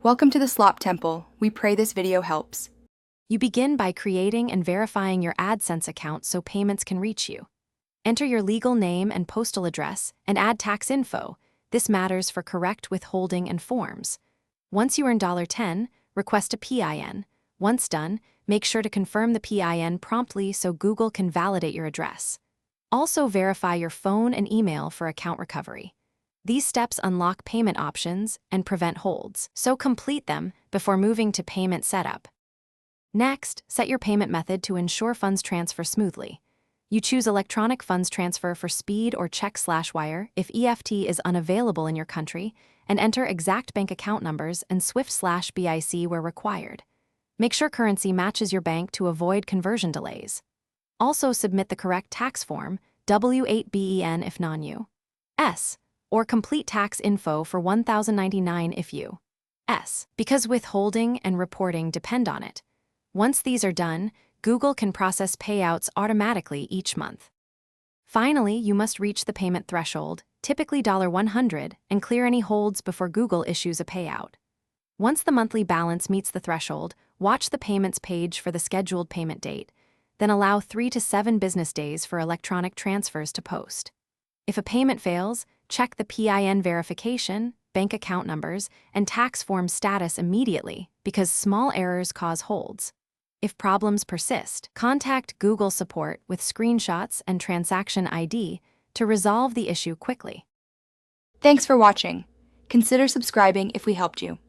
Welcome to the Slop Temple. We pray this video helps. You begin by creating and verifying your AdSense account so payments can reach you. Enter your legal name and postal address and add tax info. This matters for correct withholding and forms. Once you earn $10, request a PIN. Once done, make sure to confirm the PIN promptly so Google can validate your address. Also verify your phone and email for account recovery. These steps unlock payment options and prevent holds, so complete them before moving to payment setup. Next, set your payment method to ensure funds transfer smoothly. You choose electronic funds transfer for speed or check/wire if EFT is unavailable in your country, and enter exact bank account numbers and SWIFT/BIC where required. Make sure currency matches your bank to avoid conversion delays. Also submit the correct tax form, W8BEN if non-U.S., or complete tax info for $1,099 if U.S., because withholding and reporting depend on it. Once these are done, Google can process payouts automatically each month. Finally, you must reach the payment threshold, typically $100, and clear any holds before Google issues a payout. Once the monthly balance meets the threshold, watch the payments page for the scheduled payment date, then allow 3 to 7 business days for electronic transfers to post. If a payment fails, check the PIN verification, bank account numbers, and tax form status immediately because small errors cause holds. If problems persist, contact Google support with screenshots and transaction ID to resolve the issue quickly. Thanks for watching. Consider subscribing if we helped you.